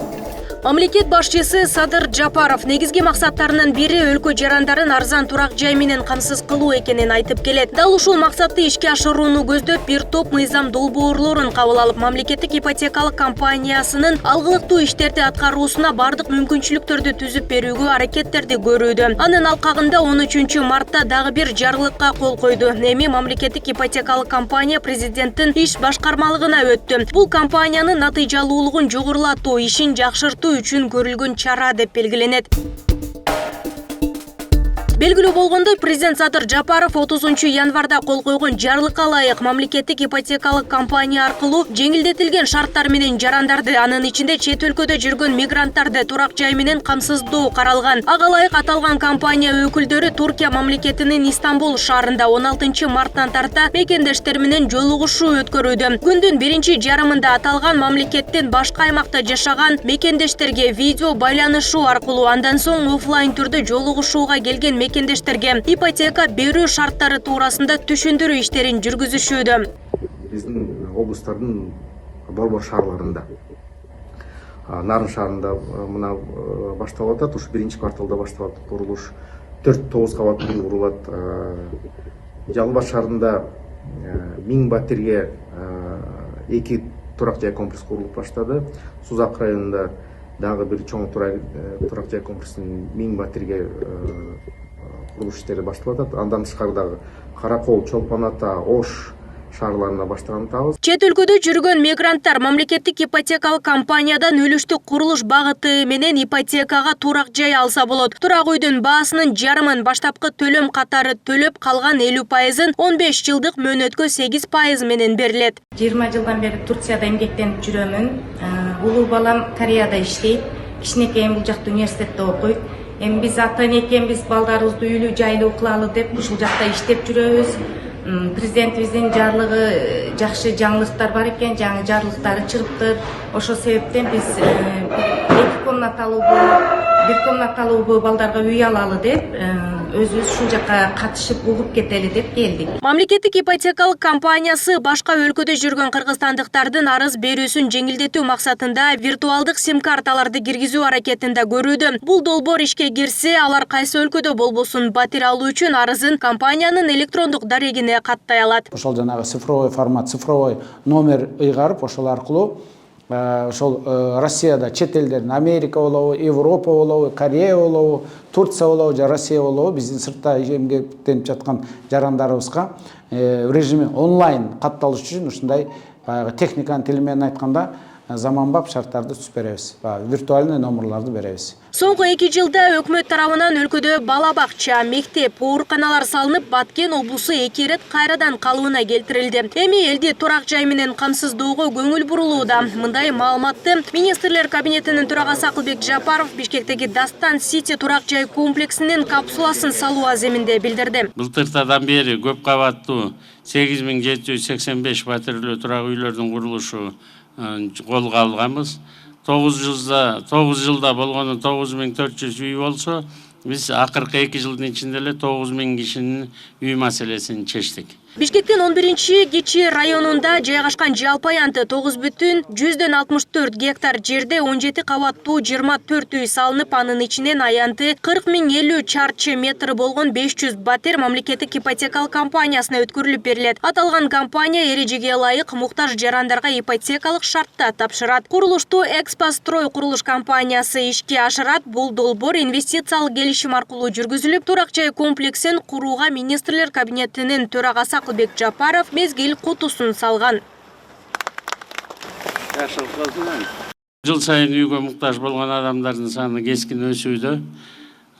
S13: Мамлекет башчысы Садыр Жапаров негизги максаттарынын бири өлкө жарандарын арзан турак жай менен камсыз кылуу экенин айтып келет. Дал ушул максатты ишке ашырууну көздөп бир топ мыйзам долбоорлорун кабыл алып, мамлекеттик ипотекалык компаниясынын алгылыктуу иштерди аткаруусуна бардык мүмкүнчүлүктөрдү түзүп берүүгө аракеттерди көрүүдө. Анын алкагында 13 мартта дагы бир жарлыкка кол койду. Эми мамлекеттик ипотекалык компания президенттин иш башкармалыгына өттү. Бул компаниянын натыйжалуулугун жогорулатуу, ишин жакшыртуу үчүн көрүлгөн чара деп белгиленет. Белгилүү болгондой, президент Садыр Жапаров 30 январда кол койгон жарлыкка ылайык мамлекеттик ипотекалык компания аркылуу жеңилдетилген шарттар менен жарандарды, анын ичинде чет өлкөдө жүргөн мигранттарды турак жай менен камсыздоо каралган. Ага ылайык аталган компания өкүлдөрү Туркия мамлекетинин Истанбул шаарында 16 марттан тарта мекендештер менен жолугушуу өткөрүүдө. Күндүн биринчи жарымында аталган мамлекеттен башка аймакта жашаган мекендештерге видео байланышуу аркылуу, андан соң офлайн түрдө жолугушууга келген мекендештерге ипотека берүү шарттары туурасында түшүндүрүү иштерин жүргүзүшүүдө.
S16: Биздин облустардын борбор шаарларында, Нарын шаарында мына башталып атат, ушу биринчи кварталда башталат курулуш, 4-9 кабаттуу үй курулат. Жалал Абад шаарында 1000 батирге 2 турак жай комплекс курулуп баштады. Сузак районунда дагы бир чоң турак жай комплексинин 1000 батирге курулуш иштери башталып атат. Андан тышкары Каракол, Чолпон Ата, Ош шаарларына баштаган атабыз.
S13: Чет өлкөдө жүргөн мигранттар мамлекеттик ипотекалык компаниядан үлүштүк курулуш багыты менен ипотекага турак жай алса болот. Турак үйдүн баасынын жарымын баштапкы төлөм катары төлөп, калган 50%-ын 15 жылдык мөөнөткө 8% менен берилет.
S17: 20 жылдан бери Турцияда эмгектенип жүрөмүн. Улуу балам Кореяда иштейт. Кичинекейим бул жакта университетте окуйт. Эми биз ата-эне экенбиз, балдарыбызды үйлүү жайлуу кылалы деп ушул жакта иштеп жүрөбүз. Президентибиздин жарлыгы жакшы жаңылыктар бар экен, жаңы жарлыктары чыгыптыр. Ошол себептен биз 2 комнаталуу, 1 комнаталуу балдарга үй алалы деп өзүбүз ушул жакка катышып угуп кетели деп келдик.
S13: Мамлекеттик ипотекалык компаниясы башка өлкөдө жүргөн кыргызстандыктардын арыз берүүсүн жеңилдетүү максатында виртуалдык сим-карталарды киргизүү аракетинде көрүүдө. Бул долбоор ишке кирсе, алар кайсы өлкөдө болбосун батир алуу үчүн арызын компаниянын электрондук дарегине каттай алат.
S18: Ошол жанагы цифровой формат, цифровой номер ыйгарып, ошол аркылуу ошол Россияда чет элдердин, Америка болобу, Европа болобу, Корея болобу, Турция болобу, же Россия болобу, биздин сыртта эмгектенип жаткан жарандарыбызга режими онлайн катталыш үчүн ушундай техниканын тили менен айтканда заманбап шарттарды түзүп беребиз. Виртуальный номерларды беребиз.
S13: Соңку 2 жылда өкмөт тарабынан өлкөдө бала-бакча, мектеп, ооруканалар салынып, Баткен облусу 2 ирет кайрадан калыбына келтирилди. Эми элди турак жай менен камсыздоого көңүл бурулууда. Мындай маалыматты министрлер кабинетинин төрагасы Акылбек Жапаров Бишкектеги Дастан Сити турак жай комплексинин капсуласын салуу аземинде билдирди.
S19: Былтыртадан бери көп кабаттуу 8785 батирлүү турак үйлөрдүн курулушу колго алганбыз. 9 жылда болгону 9400 үй болсо, биз акыркы 2 жылдын ичинде эле 9000 кишинин үй маселесин чечтик.
S13: Бишкектин 11-Кичи районунда жайгашкан жалпы аянты 9,164 гектар жерде 17 кабаттуу 24 үй салынып, анын ичинен аянты 40,050 чарчы метр болгон 500 батир мамлекеттик ипотекалык компаниясына өткөрүлүп берилет. Аталган компания эрежеге ылайык муктаж жарандарга ипотекалык шартта тапшырат. Курулушту Экспострой курулуш компаниясы ишке ашырат. Бул долбоор инвестициялык келишим аркылуу жүргүзүлүп, турак жай комплексин курууга министрлер кабинетинин төрагасы Акылбек Жапаров мезгил кутусун салган.
S19: Жыл сайын үйгө муктаж болгон адамдардын саны кескин өсүүдө.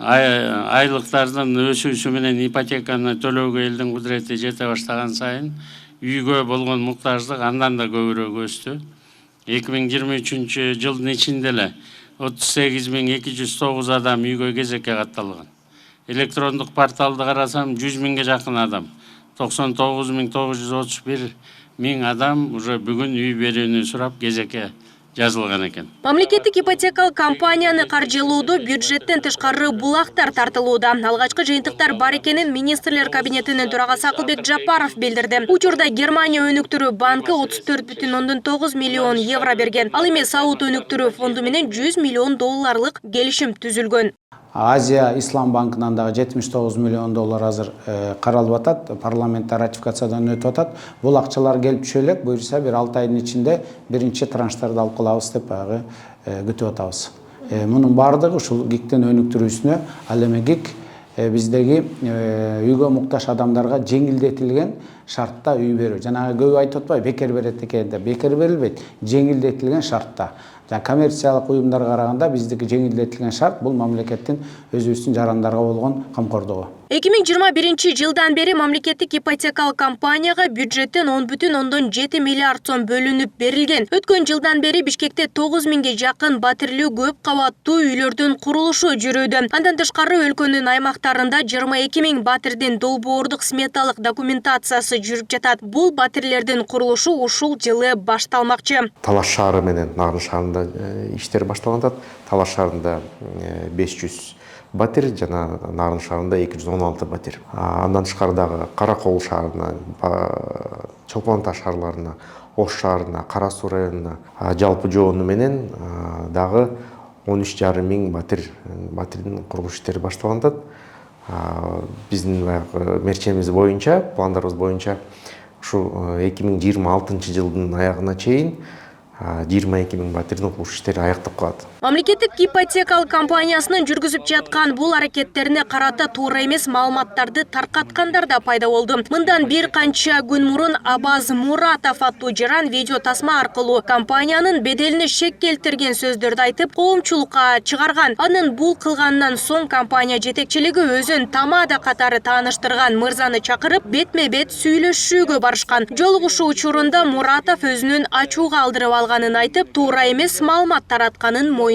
S19: Айлыктардын өсүүсү менен ипотеканы төлөөгө элдин кудурети жете баштаган сайын үйгө болгон муктаждык андан да көбүрөөк өстү. 2023 жылдын ичинде эле 38.209 адам үйгө кезекке катталган. Электрондук порталды карасам 100.000ге жакын адам. 99.931 адам уже бүгүн үй берүүнү сурап кезекке жазылган экен.
S13: Мамлекеттик ипотекалык компанияны каржылоодо бюджеттен тышкары булактар тартылууда. Алгачкы жыйынтыктар бар экенин министрлер кабинетинин төрагасы Акылбек Жапаров билдирди. Учурда Германия өнүктүрүү банкы 34,9 миллион евро берген. Ал эми Сауд өнүктүрүү фонду менен 100 миллион долларлык келишим түзүлгөн.
S18: Азия Ислам банкынан дагы 79 миллион доллар азыр каралып атат, парламентте ратификациядан өтүп атат. Бул акчалар келип түшө элек, буюрса бир 6 айдын ичинде биринчи транштарды алып калабыз деп күтүп атабыз. Мунун бардыгы ушул ГИКтин өнүктүрүүсүнө, ал эми ГИК биздеги үйгө муктаж адамдарга жеңилдетилген шартта үй берүү. Жанагы көп айтып атпайбы, бекер берет экен деп. Бекер берилбейт, жеңилдетилген шартта. Коммерциялык уюмдарга караганда биздики жеңилдетилген шарт бул мамлекеттин өзүбүздүн жарандарга болгон камкордугу.
S13: 2021 жылдан бери мамлекеттик ипотекалык компанияга бюджеттен 10,7 миллиард сом бөлүнүп берилген. Өткөн жылдан бери Бишкекте 9.000ге жакын батирлүү көп кабаттуу үйлөрдүн курулушу жүрүүдө. Андан тышкары өлкөнүн аймактарында 22.000 батирдин долбоордук сметалык документациясы жүрүп жатат. Бул батирлердин курулушу ушул жылы башталмакчы.
S16: Талаш шаары менен Нарын шаарында иштер башталган атат. Талаш шаарында 500 батир, жана Нарын шаарында 216 батир. Андан тышкары Каракол шаарына, Чолпон Таш шаарларына, Ош шаарына, Кара Суу районуна жалпы жоonu менен дагы 13,5 миң батирдин курулуш иштери башталган атат. Биздин мерчемиз боюнча, пландарыбыз боюнча ушу 2026 жылдын аягына чейин 22 миң батирдин курулуш иштери аяктап калат.
S13: Мамлекеттик ипотекалык компаниясынын жүргүзүп жаткан бул аракеттерине карата туура эмес маалыматтарды таркаткандар да пайда болду. Мындан бир канча күн мурун Абаз Муратов аттуу жаран видео тасма аркылуу компаниянын беделине шек келтирген сөздөрдү айтып, коомчулукка чыгарган. Анын бул кылганынан соң компания жетекчилиги өзүн тамада катары тааныштырган мырзаны чакырып, бетме-бет сүйлөшүүгө барышкан. Жолугушуу учурунда Муратов өзүнүн ачууга алдырып алганын айтып, туура эмес маалымат таратканын моюндаган.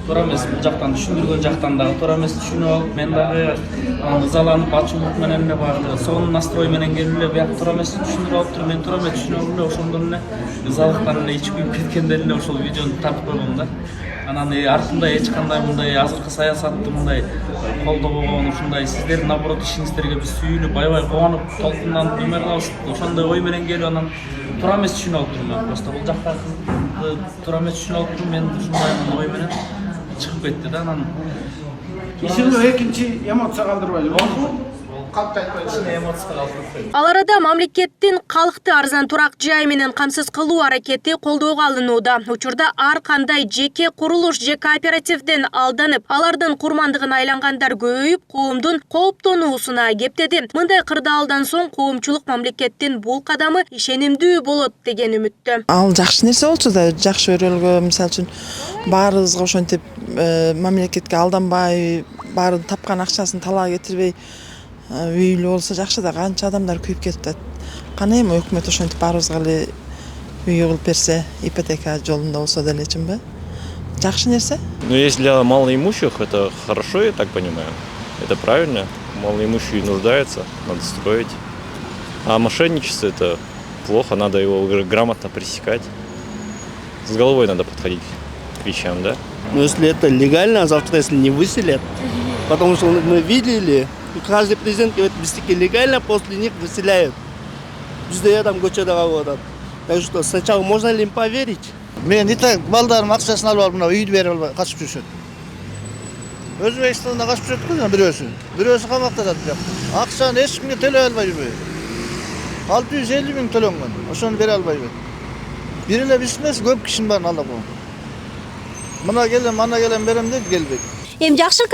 S20: Туура эмес бул жактан түшүндүргөн жактан дагы туура эмес түшүнүп алып, мен дагы ызаланып, ачуулук менен эле барды. Сонун настрой менен келип эле бияк туура эмес түшүндүрүп алыптыр. Мен туура эмес түшүнүп алып эле ошондон эле ызалыктан эле ичип күйүп кеткенден эле ошол видеону тартып койгом да. Анан артында эч кандай мындай азыркы саясатты мындай колдобогон, ушундай сиздердин наоборот ишиңиздерге биз сүйүнүп, аябай кубанып, толкунданып эме кылабыз. Ошондой ой менен келип анан туура эмес түшүнүп алыптырмын. Мен просто бул жакта туура эмес түшүнүп алыптырмын. Мен ушундай ой менен чыгып кетти да. Анан
S3: ишиңди экинчи эмоция калтырбайлы.
S13: Ал арада мамлекеттин калкты арзан турак жай менен камсыз кылуу аракети колдоого алынууда. Учурда ар кандай жеке курулуш же кооперативден алданып, алардын курмандыгына айлангандар көбөйүп, коомдун кооптонуусуна кептеди. Мындай кырдаалдан соң коомчулук мамлекеттин бул кадамы ишенимдүү болот деген үмүттө.
S21: Ал жакшы нерсе болчу да, жакшы өрөлгө, мисалы үчүн баарыбызга ошентип мамлекетке алданбай, баарын тапкан акчасын талаа кетирбей үйлүү болсо жакшы да, канча адамдар күйүп кетет. Кана эми өкмөт ошентип баарыбызга эле үй кылып берсе, ипотека жолунда болсо делечимби? Жакшы нерсе.
S22: Ну, если для малоимущих, это хорошо, я так понимаю. Это правильно. Малоимущий нуждается, надо строить. А мошенничество — это плохо, надо его грамотно пресекать. С головой надо подходить москвичам, да?
S7: Но если это легально, а завтра если не выселят, потому что мы видели, каждый президент говорит, бистики легально, после них выселяют. Bizde adam көчөдөгө калып. Так что сначала можно ли им поверить?
S8: Мен ите балдарым акчасын алып мына үйдү берип албай качып жүрүшөт. Өзбекстанда качып жүрөт бирөөсү. Бирөөсү камакта жатат. Акчаны эч кимге төлөй албай жүрбөйт. 650 000 төлөнгөн. Ошону бере албай жүрөт. Бир эле биз эмес, көп кишинин баарын алдап койгон. Мына келем, ана келем берем дейт, келбейт.
S23: Эми жакшы,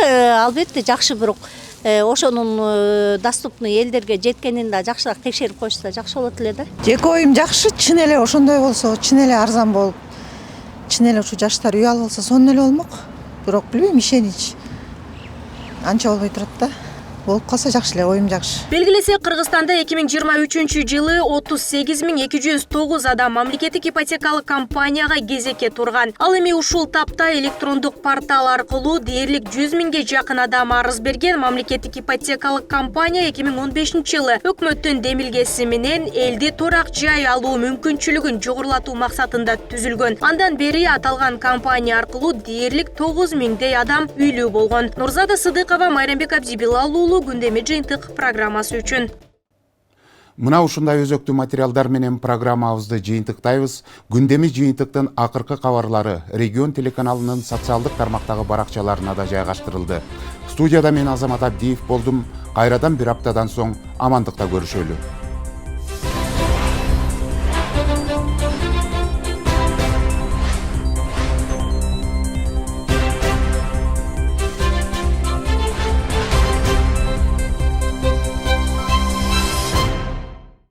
S23: албетте жакшы, бирок ошонун доступный элдерге жеткенин да жакшыраак текшерип коюшса жакшы болот эле да.
S21: Жеке оюм жакшы, чын эле ошондой болсо, чын эле арзан болуп, чын эле ушу жаштар үй алып алса сонун эле болмок. Бирок билбейм, ишенич анча болбой турат да. Болуп калса жакшы эле, оюм жакшы.
S13: Белгилесе, Кыргызстанда 2023 жылы 38.209 адам мамлекеттик ипотекалык компанияга кезекке турган. Ал эми ушул тапта электрондук портал аркылуу дээрлик 100 000ге жакын адам арыз берген. Мамлекеттик ипотекалык компания 2015 жылы өкмөттүн демилгеси менен элди турак жай алуу мүмкүнчүлүгүн жогорулатуу максатында түзүлгөн. Андан бери аталган компания аркылуу дээрлик 9 000дей адам үйлүү болгон. Нурзада Сыдыкова, Майрамбек Абдибилалуулу, Күндөмү жыйынтык программасы үчүн.
S1: Мына ушундай өзөктүү материалдар менен программабызды жыйынтыктайбыз. Күндөмү жыйынтыктын акыркы кабарлары Регион телеканалынын социалдык тармактагы баракчаларына да жайгаштырылды. Студияда мен Азамат Абдиев болдум. Кайрадан бир аптадан соң амандыкта көрүшөлү.